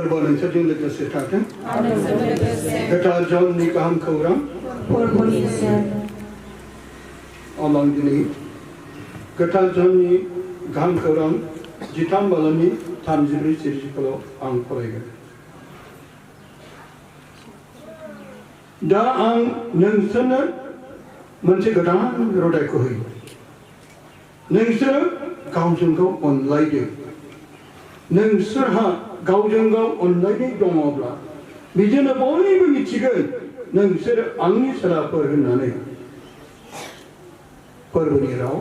फोरबो नोंसोरजों लोगोसे थाथों गोथार जननि गाहाम खौरां अलं दिनै गोथार ज'ननि गाहाम खौरां 13 बालानि 34 सिरिखौ आं फरायगोन। दा आं नोंसोरनो मोनसे गोदान रादायखौ होयो। नोंसोर गावजों गाव अनलायदो। नोंसोरहा गावजों गाव अनलायनाय दङब्ला बिदिनो बयबो मिथिगोन नोंसोर आंनि सोलाफोर होननानै। फोरबोनि राव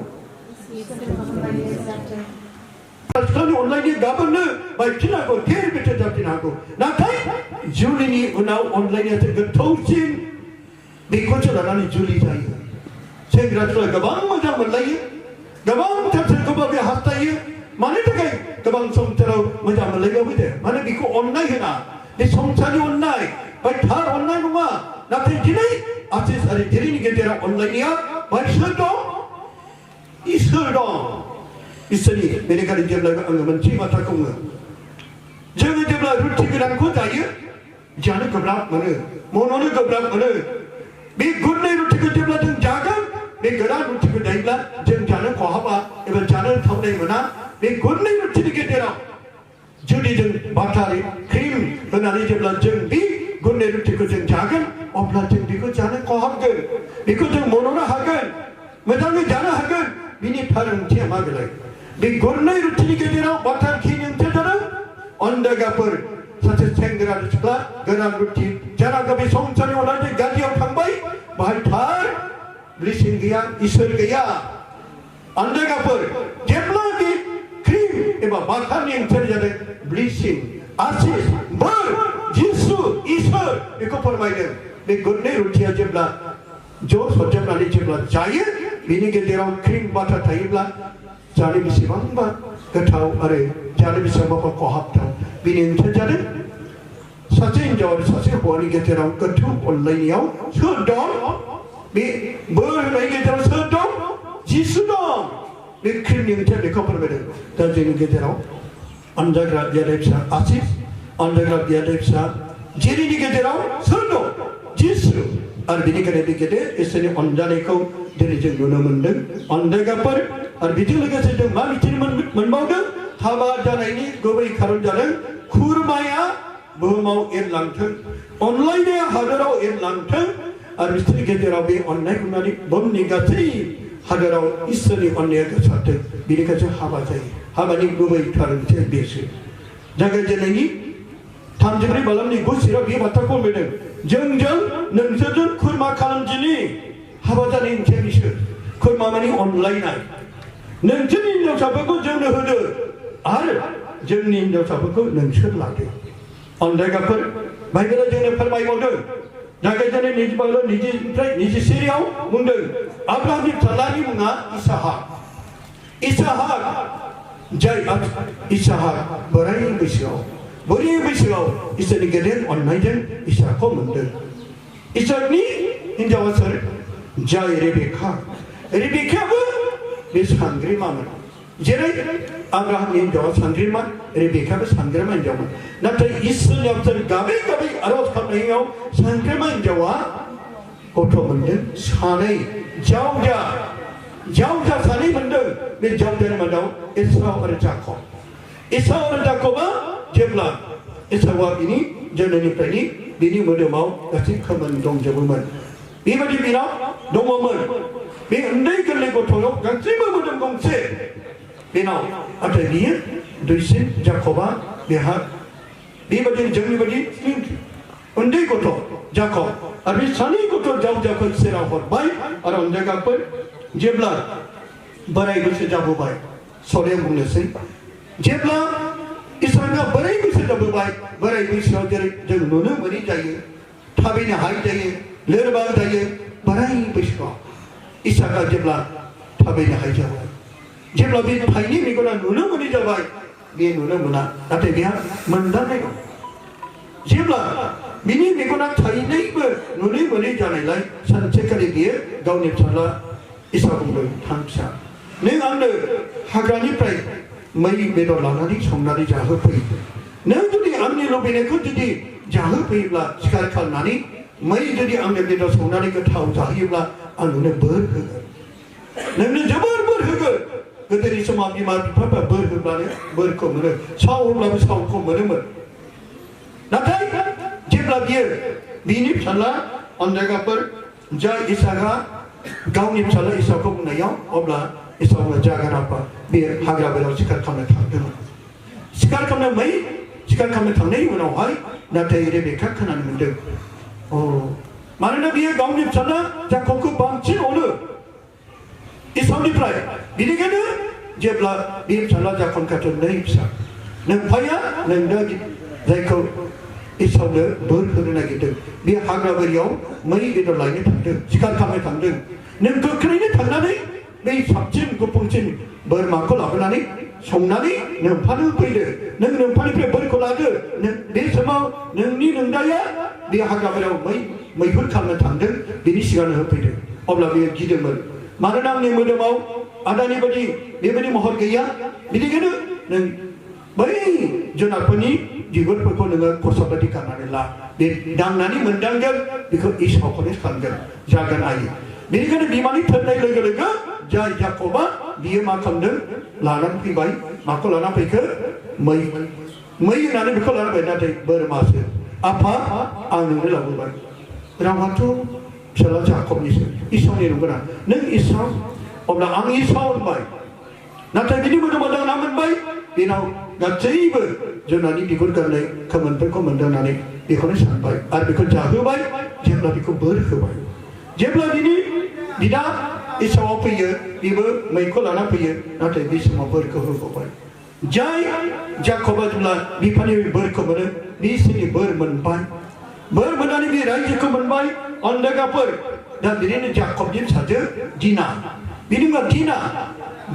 अनलायनाय गाबोननो बायफिन हागौ फिन बेथो जाफिन हागौ नाथाय जुलिनि उनाव अनलायनायासो गोथौसिन बेखौसो लानानै जुलि जायो। सेंग्रा सिख्ला गोबां मोजां मोनलायो गोबांथार सोरखौबा बे हास्थायो मानि थाखाय गोबां समफोराव मोजां मोनलायबाबो दे माने बेखौ अननाय होना बे संसारनि अननाय बा थार अननाय नङा। नाथाय दिनै आसिस आरो धीरिनि गेजेराव अनलायनाया सोर दं? इसोर दं। इसोरनि बेनिखायनो जेब्लाबो आङो मोनसे बाथ्राखौ बुङो जोङो जेब्ला रुटि गोरानखौ जायो जानो गोब्राब मोनो मन'नो गोब्राब मोनो। बे गुरनै रुटिखौ जेब्ला जों जागोन बे गोरान रुटिखौ जायोब्ला जों जानो खहाबा एबा जानो थावनाय मोना। बे गुरनै रुटिनि गेजेराव जुदि जों बाटार क्रिम होनानै जेब्ला जों बे गुरनै रुटिखौ जों जागोन अब्ला जों बेखौ जानो खहाबगोन बेखौ जों मन'नो हागोन मोजाङै जानो हागोन। बिनि थार ओंथिया मा बेलाय बे गुरनै रुटिनि गेजेराव बाटार क्रिम ओंथिया जादों अनदागाफोर सासे सेंग्रा सिख्ला गोरान रुटि जानांगौ बे संसारनि अननानै गाज्रियाव थांबाय बाहाय थार ब्लेसिं गैया इसोर गैया। अनदागाफोर जेब्ला बे क्रिम एबा बाटारनि ओंथिया जादों ब्लेसिं आशिस बोर जिसु इसोर बेखौ फोरमायदों। बे गुरनै रुटिया जेब्ला ज' सरजाबनानै जेब्ला जायो बिनि गेजेराव क्रिम बाटार थायोब्ला जानो बेसेबांबा गोथाव आरो जानो बेसेबांबा खहाबथाव। बेनि ओंथिया जादों सासे हिन्जाव आरो सासे हौवानि गेजेराव गोथौ अनलायनायाव सोर दं? बे बोर होनायनि गेजेराव सोर दं? जिसु दं। बे क्रिमनि ओंथिया बेखौ फोरमायदों। दा जोंनि गेजेराव अनजाग्रा बियादै फिसा आसिस अनजाग्रा बियादै फिसा जेरिनि गेजेराव सोर दं? जिसु। आरो बेनिखायनो बे गेदेर इसोरनि अनजानायखौ दिनै जों नुनो मोनदों अनजायगाफोर। आरो बेजों लोगोसे जों मा मिथिनो मोनबावदों हाबा जानायनि गुबै खारन जादों खुरमाया बुहुमाव एरलांथों अनलायनाया हादोराव एरलांथों आरो बिसोरनि गेजेराव बे अननाय खुंनानै बुहुमनि गासै हादोराव इसोरनि अननाया गोसारथों बेनिखायसो हाबा जायो। हाबानि गुबै खारनथिया बेसो। जागायजेननायनि 34 बालामनि 9 सिराव बे बाथ्राखौ बुंदों जोंजों नोंसोरजों खुरमा खालामदिनि। हाबा जानाय ओंथिया बिसोर खुरमा माने अनलायनाय। नोंसोरनि हिनजावसाफोरखौ जोंनो होदो आरो जोंनि हिनजावसाफोरखौ नोंसोर लादो। अनजायगाफोर बाइबेला जोंनो फोरमायबावदों जागायजेननाय 20 सिरियाव बुंदों आब्राहामनि फिसाज्लानि मुङा इसहाक। इसहाक बोराय बैसोआव इसोरनि गेदेर अननायजों इसहाकखौ मोनदों। इसहाकनि हिनजावा सोर? जाय रेबेकायाबो बे सानग्रिमामोन। जेरै आब्राहामनि हिनजावा सानग्रिमा रेबेकायाबो सानग्रिमा हिनजावमोन। नाथाय इसोरनियाव सोर गाबै गाबै आरज खालामनायाव सानग्रिमा हिनजावा गथ' मोनदों सानै जावजा सानै मोनदों। बे जावजानि मादाव एसाव आरो जाकब। एसाव आरो जाकबा जेब्ला एसावा बिनि जोनोमनिफ्रायनो बिनि मोदोमाव गासै खोमोन दंजोबोमोन बेबायदि बिनाव दङमोन। बे उन्दै गोरलै गथ'नाव गासैबो मोदोम गंसे बेनाव नाथाय बियो दुइसिन जाकबा बेहा बेबायदि जोंनि बायदि उन्दै गथ' जाकब आरो बे सानै गथ' जावजाखौ सेराव हरबाय। आरो अनजायगाफोर जेब्ला बोराय बैसो जाबोबाय सलेम बुंनोसै जेब्ला इसहाका बोराय बैसो जाबोबाय बोराय बैसोआव जेरै जों नुनो मोनै जायो थाबायनो हायै जायो लोरबां जायो। बोराय बैसोआव इसहाका जेब्ला थाबायनो हायै जाबाय जेब्ला बे थाइनि मेगना नुनो मोनै जाबाय बे नुनो मोना नाथाय बेहा मोनदांनाय दं। जेब्ला बिनि मेगना थाइनैबो नुनो मोनै जानायलाय सानसेखालि बियो गावनि फिसाज्ला इसहाक बुंदों थां फिसा नों आंनो हाग्रानिफ्राय मै बेदर लानानै संनानै जाहोफै। नों जुदि आंनि लुबैनायखौ जुदि जाहोफैयोब्ला सिखार खालामनानै मै जुदि आंनो बेदर संनानै गोथाव जाहोयोब्ला आं नोंनो बोर होगोन नोंनो जोबोर बोर होगोन गोदोनि समाव बिमा बिफाफ्रा बोर होब्लानो बोरखौ मोनो साव होब्लाबो सावखौ मोनोमोन नाथाय जेब्ला बियो बिनि फिसाला अन्जागाफोर जाय इसाकआ गावनि फिसाला इसाकखौ बुंनायाव अब्ला इसाकआ जागोन आफा बे हाग्रा बारियाव सिखार खालामनो थांदोंमोन सिखार खालामनो थांनायनि उनावहाय नाथाय रेबेका खोनानो मोनदों मानोना बियो गावनि फिसाला जाकबखौ बांसिन अनो इसाकनिफ्राय बेनिखायनो जेब्ला बे फिसाला जाकबनि खाथियाव नै फिसा नोंफाया नोंनो जायखौ इसाकनो बोर होनो नागिरदों बे हाग्रा बारियाव मै बेदर लायनो थांदों सिखार खालामनो थांदों नों गोख्रैनो थांनानै बै साबसिन गुफुंसिन बोरमाखौ लाबोनानै संनानै नोंफानो फैदो नों नोंफानिफ्राय बोरखौ लादो बे समाव नोंनि नोंदाया बे हाग्रा बारियाव मैहुर खालामनो थांदों बेनि सिगांनो होफैदो अब्ला बियो गिदोंमोन मानोना आंनि मोदोमाव आदानि बायदि बेबायदि महर गैया बेनिखायनो नों बै जुनारफोरनि बिगुरफोरखौ नोङो खरसा बायदि गाननानै ला बे दांनानै मोनदांगोन बेखौ इसाकखौनो सानगोन जागोन आइ बेनिखायनो बिमानि थोननाय लोगो लोगो जाय जाकबा बियो मा खालामदों लानानै फैबाय माखौ लानानै फैखो मै होनानै बेखौ लानानै फैबाय नाथाय बोरमासो आफा आं नोंनो लाबोबाय रावाथ' फिसाला जाकबनिसो इसाकनि नंगौना नों इसाक अब्ला आं इसाक होनबाय नाथाय बिनि मोदोमाव दांना मोनबाय बेनाव गासैबो जुनारनि बिगुर गारनाय खोमोनफोरखौ मोनदांनानै बेखौनो सानबाय आरो बेखौ जाहोबाय जेब्ला बेखौ बोर होबाय जेब्ला बिनि बिदा इसाकआ फैयो बेबो मैखौ लाना फैयो नाथाय बे समाव बोरखौ होबावबाय जाय जाकबा जेब्ला बिफानि बोरखौ मोनो बिसोरनि बोर मोनबाय बोर मोननानै बे रायजोखौ मोनबाय अन्जागाफोर दा बिदिनो जाकबनि फिसाजो दिना बिनि उनाव दिना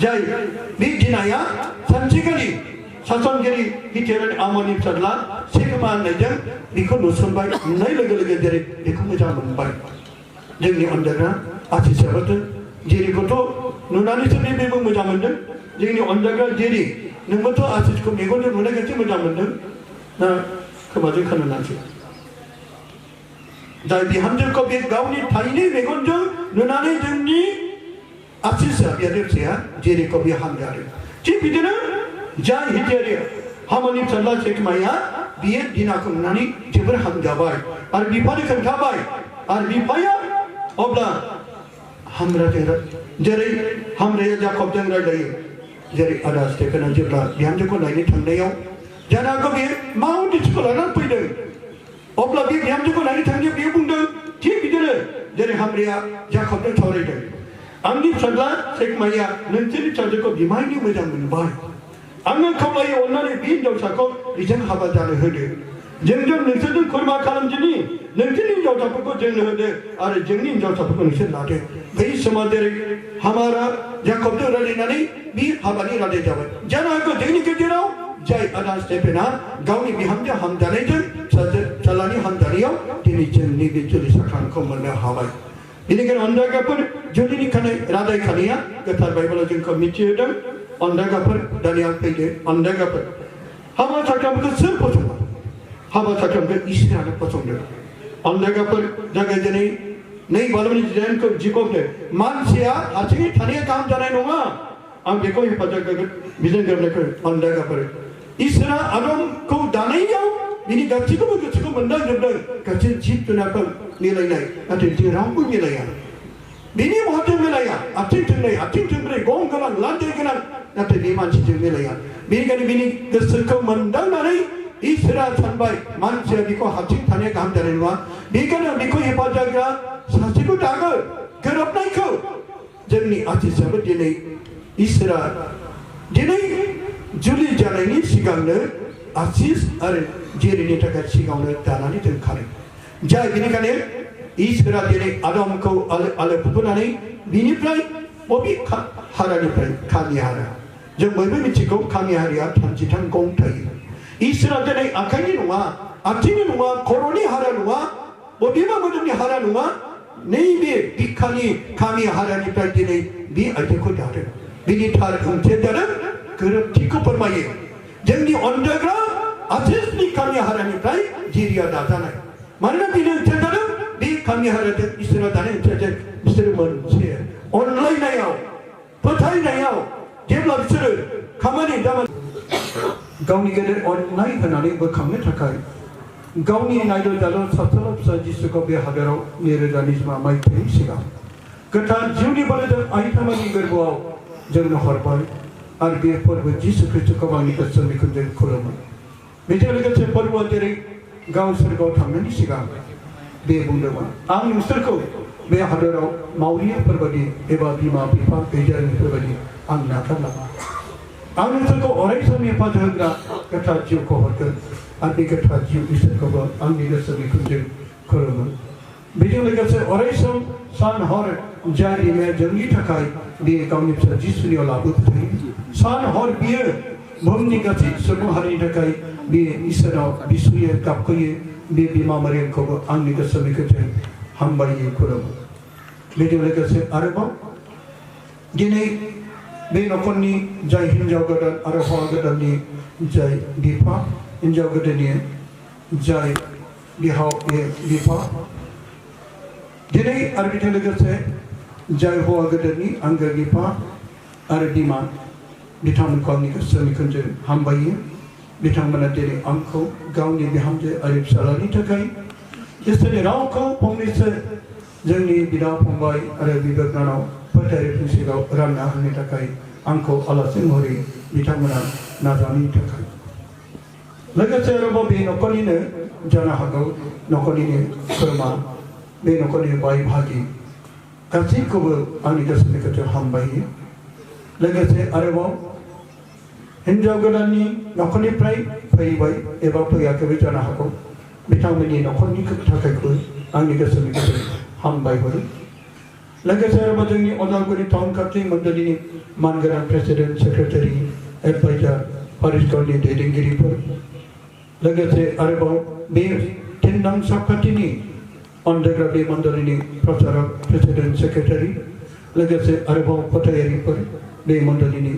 जाय बे दिनाया सानसेखालि सासनगिरि हिटलारनि आमोननि फिसाज्ला सेकेमा होननायजों बेखौ नुसनबाय नुनाय लोगो लोगो जेरै बेखौ मोजां मोनबाय जोंनि अन्जागा आसिसाबोथ' जेरिखौथ' नुनानैसो बेबो मोजां मोनदों जोंनि अन्जागा जेरि नोंबोथ' आसिसखौ मेगनजों नुनायखायसो मोजां मोनदों ना खोमाजों खोनानासो जाय बिहामजोखौ बे गावनि थाइनै मेगनजों नुनानै जोंनि आसिसा बिहामजो फिसाया जेरिखौ बे हामजादों थिग बिदिनो जाय हिटलारनि हामानि फिसाज्ला सेकेमाया बियो दिनाखौ नुनानै जोबोर हामजाबाय आरो बिफानो खोन्थाबाय आरो बिफाया अब्ला जेरै हामराया जाकबजों रायलायो जेरै आदा स्टेफेनआ जेब्ला बिहामजोखौ नायनो थांनायाव जानो हागौ बे मा उद्देश्यखौ लानानै फैदों अब्ला बे बिहामजोखौ नायनो थांनायाव बे बुंदों थिग बिदिनो जेरै हामराया जाकबजों सावरायदों आंनि फिसाज्ला सेकेमाया नोंसोरनि फिसाजोखौ बिमायनो मोजां मोनबाय आङो खावलायो अननानै बे हिनजावसाखौ बेजों हाबा जानो होदो जोंजों नोंसोरजों खुरमा खालामदिनि नोंसोरनि हिनजावसाफोरखौ जोंनो होदो आरो जोंनि हिनजावसाफोरखौ नोंसोर लादो बै समाव जेरै हामारा जाकबजों रायलायनानै बे हाबानि रादाय जाबाय जानो हागौ जोंनि गेजेराव जाय आदा स्टेफेनआ गावनि बिहामजो हामजानायजों फिसालानि हामजानायाव दिनै जोंनि बे जुलि साखानखौ मोननो हाबाय बेनिखायनो अन्जागाफोर जुलिनि रादाय खानाया गोथार बाइबेलाव जोंखौ मिथिहोदों अन्जागाफोर दानिया फैदो अन्जागाफोर हाबा साखानखौ सोर फसङो हाबा साखानखौ इसोरानो फसंदों अन्जागाफोर जागायजेनै नै बालमनि जिदाइनखौ जिगबनो मानसिया हारसिङै थानाया गाहाम जानाय नङा आं बेखौ हेफाजाब होगोन बिजों गोरोबनायखौ अन्जागाफोर इसोरा आदमखौ दानायाव बिनि गासैखौबो गोसोखौ मोनदांजोबदों गासै जिब जुनारफोर मिलायनाय नाथाय जों रावबो मिलाया बिनि महरजों मिलाया आथिं थोंनै आथिं थोंब्रै गं गोनां लान्जाय गोनां नाथाय बे मानसिजों मिलाया बेनिखायनो बिनि गोसोखौ मोनदांनानै इसोरा सानबाय मानसिया बेखौ हारसिं थानाया गाहाम जानाय नङा बेखायनो बेखौ हेफाजाब होग्रा सासेखौ दागोन गोरोबनायखौ जोंनि आसिसाबो दिनै इसोरा दिनै जुलि जानायनि सिगांनो आसिस आरो जेरिनि थाखाय सिगाङावनो दानानै दोनखादों जाय बेनिखायनो इसोरा दिनै आदमखौ आलो फुथुनानै बिनिफ्राय बबे हारानिफ्राय कामि हारा जों बयबो मिथिगौ कामि हारिया 33 गं थायो इसोरा दिनै आखाइनि नङा आथिंनि नङा खर'नि हारा नङा बबेबा मोदोमनि हारा नङा नैबे बिखानि कामि हारानिफ्राय दिनै बे आइथिंखौ दादों बिनि थार ओंथिया जादों गोरोबथिखौ फोरमायो जोंनि अन्जागा आसिसनि खामि हारानिफ्राय जिरिया दाजानाय मानोना बेनो ओंथिया जादों बे खामि हाराजों इसोरा दानाय ओंथिया जे बिसोरो मोनसे अनलायनायाव फोथायनायाव जेब्ला बिसोरो खामानि दामानि गावनि गेदेर अननाय होनानै बोखांनो थाखाय गावनि नायल' जाल' सासेल' फिसा जिसुखौ बे हादोराव 2020 मायथाइनि सिगां गोथार जिउनि बोलोजों आइथामानि गोरबोआव जोंनो हरबाय आरो बे फोरबो जिसु ख्रिस्टखौ आंनि गोसोनि खुंजों खुलुमो बेजों लोगोसे फोरबोआ जेरै गाव सोरगोआव थांनायनि सिगां बे बुंदोंमोन आं नोंसोरखौ बे हादोराव मावरियाफोरबायदि एबा बिमा बिफा गैजारोङिफोरबायदि आं नागारलाङा आं नोंसोरखौ अराय सम हेफाजाब होग्रा गोथार जिउखौ हरगोन आरो बे गोथार जिउ इसोरखौबो आंनि गोसोनि खुंजों खुलुमो बेजों लोगोसे अराय सम सान हर जाय बिमाया जोंनि थाखाय बे गावनि फिसा जिसुनियाव लाबोबाय थायो सान हर बियो बुहुमनि गासै सुबुं हारिनि थाखाय बे इसोराव बिसुयो गाबखयो बे बिमा मारियामखौबो आंनि गोसोनि खुंजों हामबायो खुलुमो बेजों लोगोसे आरोबाव दिनै बे नखरनि जाय हिन्जाव गोदान आरो हौवा गोदाननि जाय बिफा हिन्जाव गोदाननि जाय बिहाव बिफा दिनै आरो बेजों लोगोसे जाय हौवा गोदाननि आंगो बिफा आरो बिमा बिथांमोनखौ आंनि गोसोनि खुंजों हामबायो बिथांमोना दिनै आंखौ गावनि बिहामजो आरो फिसालानि थाखाय इसोरनि रावखौ फंनैसो जोंनि बिदा फंबाय आरो बिबोनानाव फोथायरिफोरनि सिगाङाव रानना होनो थाखाय आंखौ आलासि महरै बिथांमोना नाजानायनि थाखाय लोगोसे आरोबाव बे नखरनिनो जानो हागौ नखरनिनो खुरमा बे नखरनि बाय भागि गासैखौबो आंनि गोसोनि खुंजों हामबायो लोगोसे आरोबाव हिन्जाव गोदाननि नखरनिफ्राय फैबाय एबा फैयाखैबो जानो हागौ बिथांमोननि नखरनि थाखायबो आंनि गोसोनि खुंजों हामबाय हरो लोगोसे आरोबाव जोंनि अदालगुरि टाउन काउन्सिल मण्डलिनि मानगोनां प्रेसिडेन्ट सेक्रेटारि एडभाइजार फरेस्टनि दैदेनगिरिफोर लोगोसे आरोबाव बे थिनदां साबखाथिनि अनजाग्रा बे मण्डलिनि प्रचारक प्रेसिडेन्ट सेक्रेटारि लोगोसे आरोबाव फोथायारिफोर बे मण्डलिनि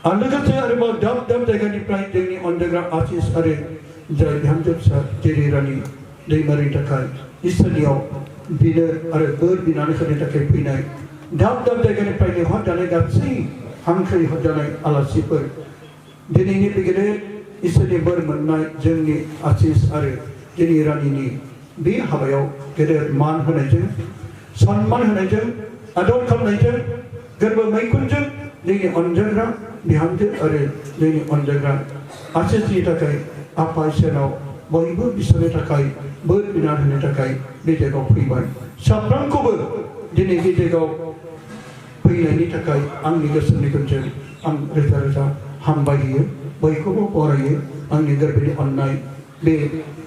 आरो लोगोसे आरोबाव दाब दाब जायगानिफ्राय जोंनि अनजाग्रा आशिष आरो जाय बिहामजो फिसा जेरै रानि दैमारिनि थाखाय इसोरनियाव बिनो आरो बोर बिनानै होनो थाखाय फैनाय दाब दाब जायगानिफ्राय लिंहरजानाय गासै हांख्राय हरजानाय आलासिफोर दिनैनि बे गेदेर इसोरनि बोर मोननाय जोंनि आशिष आरो जोंनि रानिनि बे हाबायाव गेदेर मान होनायजों सन्मान होनायजों आदर खालामनायजों गोरबो मैखुनजों जोंनि अनजाग्रा बिहामजो आरो जोंनि अनजाग्रा आशिषनि थाखाय आफा इसोरनाव बयबो बिसोरनि थाखाय बोर बिना होनो थाखाय बे जायगायाव फैबाय साफ्रोमखौबो दिनै बे जायगायाव फैनायनि थाखाय आंनि गोसोनि खुंजों आं रोजा रोजा हामबायो बयखौबो बरायो आंनि गोरबोनि अननाय बे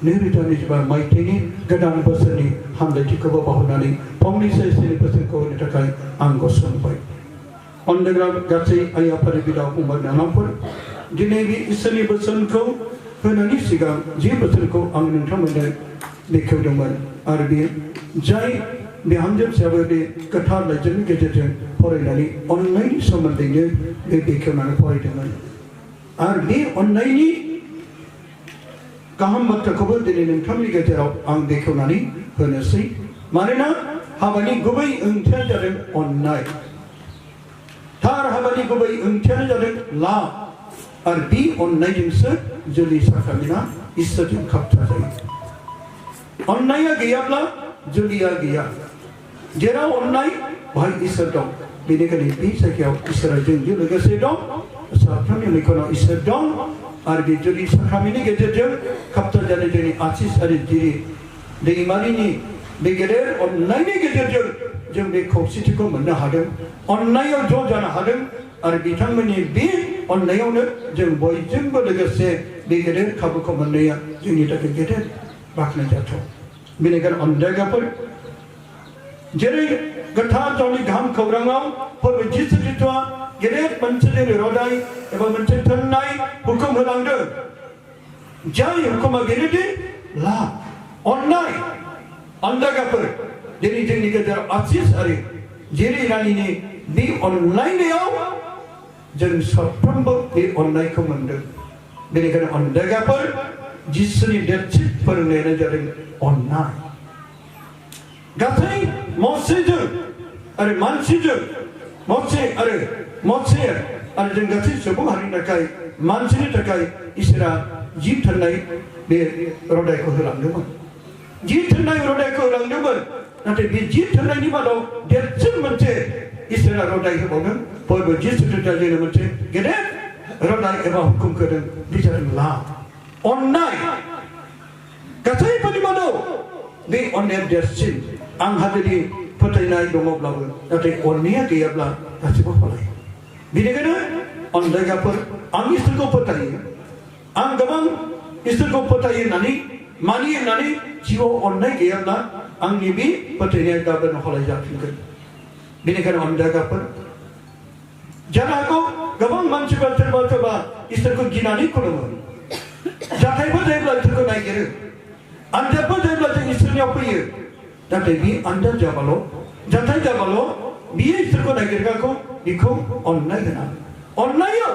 2025 मायथाइनि गोदान बोसोरनि हामलायथिखौबो बावनानै फंनैसो इसोरनि बोसोरखौ होनो थाखाय आं गसंबाय अनजाग्रा गासै आइ आफानि बिदा फंबाय बिनानावफोर दिनै बे इसोरनि बोसोनखौ होनायनि सिगां जे बोसोनखौ आं नोंथांमोननो बेखेवदोंमोन आरो बे जाय बिहामजो फिसायाबो बे गोथार लाइजामनि गेजेरजों फरायनानै अननायनि सोमोन्दैनो बे बेखेवनानै फरायदोंमोन आरो बे अननायनि गाहाम बाथ्राखौबो दिनै नोंथांनि गेजेराव आं बेखेवनानै होनोसै मानोना हाबानि गुबै ओंथियानो जादों अननाय थार हाबानि गुबै ओंथियानो जादों लाभ आरो बे अननायजोंसो जुलि साखामिना इसोरजों खाबथा जायो अननाया गैयाब्ला जुलिया गैया जेराव अननाय बेहाय इसोर दं बेनिखायनो बे जायगायाव इसोरा जोंजों लोगोसे दं साफ्रोमनि मैखुनाव इसोर दं आरो बे जुलि साखामिनि गेजेरजों खाबथा जानाय जोंनि आशिष आरो जिरि दैमारिनि बे गेदेर अननायनि गेजेरजों जों बे खौसेथिखौ मोननो हादों अननायाव ज' जानो हादों आरो बिथांमोननि बे अननायावनो जों बयजोंबो लोगोसे बे गेदेर खाबुखौ मोननाया जोंनि थाखाय गेदेर बाख्नायजाथाव बेनिखायनो अनजायगाफोर जेरै गोथार गावनि गाहाम खौराङाव फोरबो जिसु ख्रिस्टआ गेदेर मोनसे जोंनि रादाय एबा मोनसे थोननाय हुकुम होलांदों जाय हुकुमा बेनोदि लाभ अननाय अनजायगाफोर दिनै जोंनि गेजेराव आशिष आरो जेरै रानिनि बे अनलायनायाव जों साफ्रोमबो बे अननायखौ मोनदों बेनिखायनो अन्दायग्राफोर जिसुनि देरसिन फोरोंनायानो जादों अननाय गासै मसेजों आरो मानसिजों मसे आरो जों गासै सुबुं हारिनि थाखाय मानसिनि थाखाय इसोरा जिब थोननाय बे रदायखौ होलांदोंमोन जिब थोननाय रदायखौ होलांदोंमोन नाथाय बे जिब थोननायनि मादाव देरसिन मोनसे इसोरा रदाय होबावदों बयबो जिसु ख्रीष्टआ जोंनो मोनसे गेदेर रदाय एबा हुकुमखौ होदों बे जादों लाभ अननाय गासैफोरनि मादाव बे अननाया देरसिन आंहा जुदि फोथायनाय दङब्लाबो नाथाय अननाया गैयाब्ला गासैबो फलायो बेनिखायनो अनलायग्राफोर आं इसोरखौ फोथायो आं गोबां इसोरखौ फोथायो होननानै मानियो होननानै जिउआव अननाय गैयाब्ला आंनि बे फोथायनाया गाबोन हलाय जाफिनगोन बेनिखायनो अनलायग्राफोर जानो हागौ गोबां मानसिफ्रा सोरबा इसोरखौ गिनानै खुलुमो जाथायफोर जायोब्ला इसोरखौ नागिरो आनजादफोर जायोब्ला जों इसोरनियाव फैयो नाथाय बे आनजाद जाबाल' जाथाय जाबाल' बियो इसोरखौ नागिरग्राखौ बेखौ अननाय होना अननायाव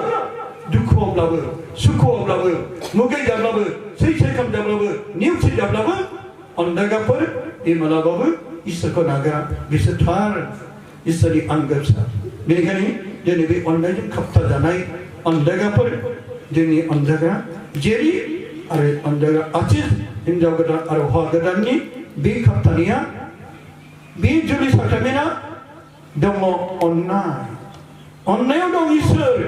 दुखुआवब्लाबो सुखुआवब्लाबो मुगै जाब्लाबो सैसै खालामजाब्लाबो नेवसि जाब्लाबो अननायग्राफोर बे मालाबाबो इसोरखौ नागिरा बिसोर थार इसोरनि आंगो फिसा बेनिखायनो दिनै बे अननायजों खाबथा जानाय अननायग्राफोर जोंनि अनजाग्रा जेरि आरो अनजाग्रा आसिस हिनजाव गोदान आरो हौवा गोदाननि बे खाबथानाया बे जुलि साख्रामेन्टआ दङ अननायाव दं इसोर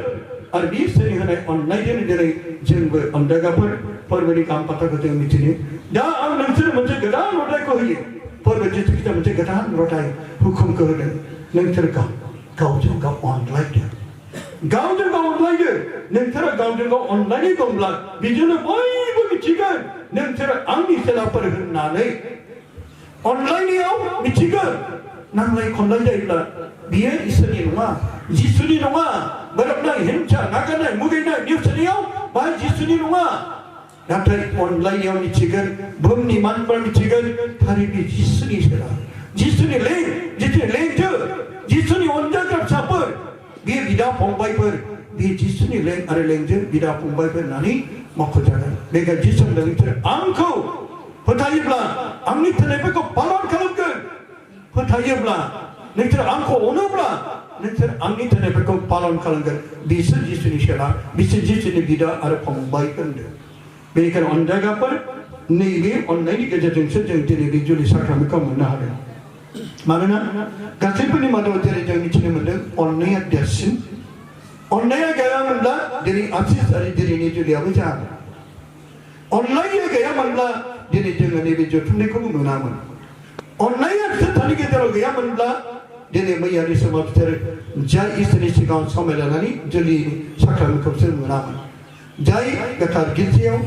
आरो बे इसोरनि होनाय अननायजों दिनै जोंबो अनजाग्राफोर फोरबोनि काम बाथ्राखौ जों मिथियो दा आं नोंसोर मोनसे गोदान रदायखौ होयो फोरबो जिसु ख्रीष्टआ मोनसे गोदान रदाय हुकुमखौ होदों नोंसोर गावजों गाव अनलायदो गावजों गाव अनलायदो नोंसोरा गावजों गाव अनलायनाय दंब्ला बिदिनो बयबो मिथिगोन नोंसोरा आंनि सेलाफोर होननानै अनलायनायाव मिथिगोन नांलाय खमलाय जायोब्ला बियो इसोरनि नङा जिसुनि नङा बोराबनाय हिंसा नागारनाय मुगैनाय नेवसिनायाव बा जिसुनि नङा नाथाय अनलायनायाव मिथिगोन बुहुमनि मानसिफ्रा मिथिगोन थारै बे जिसुनि सेला जिसुनि लेंथो जिसुनि अनजाग्रा फिसाफोर बे बिदा फंबायफोर बे जिसुनि लें आरो लेंजों बिदा फंबायफोर होननानै मख'जागोन बेखायनो जिसु नोंसोर आंखौ फोथायोब्ला आंनि थिननायफोरखौ पालन खालामगोन फोथायोब्ला नोंसोर आंखौ अनोब्ला नोंसोर आंनि थिननायफोरखौ पालन खालामगोन बिसोर जिसुनि सेला बिसोर जिसुनि बिदा आरो फंबाय होनदों बेनिखायनो अनजाग्राफोर नैबे अननायनि गेजेरजोंसो जों दिनै बे जुलि साख्रामेन्टखौ मोननो हादों मानोना गासैफोरनि मादाव जेरै जों मिथिनो मोन्दों अननाया देरसिन अननाया गैयामोनब्ला दिनै आसिस आरो दिनैनि जुलियाबो जायामोन अनलायनाया गैयामोनब्ला दिनै जोङो नैबे जथुमनायखौबो मोनामोन अननाया बिसोरनि गेजेराव गैयामोनब्ला दिनै मैयानि समाव बिसोर जाय इसोरनि सिगाङाव समायलायनानै जुलि साख्रामेन्टखौ बिसोर मोनामोन जाय गोथार गिर्जायाव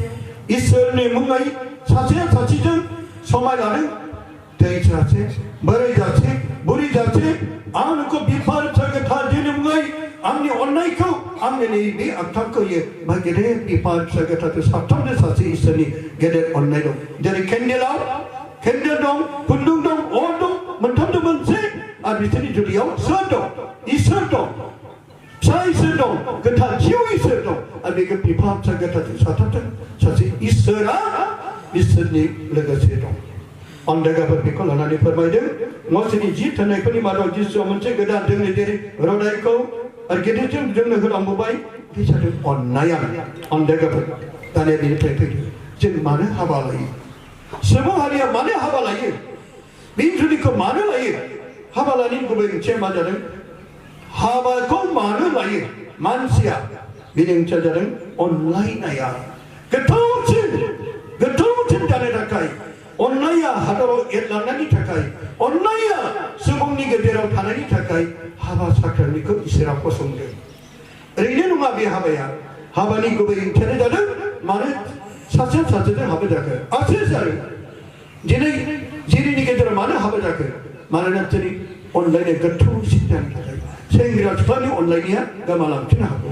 इसोरनि मुङै सासेया सासेजों समायलादों दै जासे बोराय जासे बुरि जासे आं नोंखौ बिफा गोथार दिनै मुङै आंनि अननायखौ आंनि नैबे आगथाखौ होयो मा गेदेर बिफा गोथार साथामजों सासे इसोरनि गेदेर अननाय दं जेरै केन्डेल दं खुन्दुं दं अर दं मोनथामजों मोनसे आरो बिसोरनि जुलियाव सोर दं इसोर दं फिसा इसोर दं गोथार जिउ इसोर दं आरो बे बिफा गोथार साथामजों सासे इसोरा इसोरनि लोगोसे दं अनजाग्राफोर बेखौ लानानै फोरमायदों मसेनि जि थोननायफोरनि मादाव जिसुआ मोनसे गोदान जोंनि जेरै रदायखौ आरो गेदेरजों जोंनो होलांबोबाय बे जादों अननाया अनजाग्राफोर दानिया बेनिफ्राय फैदों जों मानो हाबा लायो सुबुं हारिया मानो हाबा लायो बे जुलिखौ मानो लायो हाबा लानायनि गुबै ओंथिया मा जादों हाबाखौ मानो लायो मानसिया बेनि ओंथिया जादों अनलायनाया गोथौसिन जानो थाखाय अननाया हादराव एरलांनायनि थाखाय अननाया सुबुंनि गेजेराव थानायनि थाखाय हाबा साख्रामेन्टखौ इसोरा फसंदों ओरैनो नङा बे हाबानि गुबै ओंथियानो जादों मानो सासेजों हाबा जाखो आसिस आरो दिनै जिरिनि गेजेराव मानो हाबा जाखो मानोना दिनै अनलायनाय गोथौसिन जानो थाखाय सेंग्रा सिख्लानि अनलायनाया गोमालांफिननो हागौ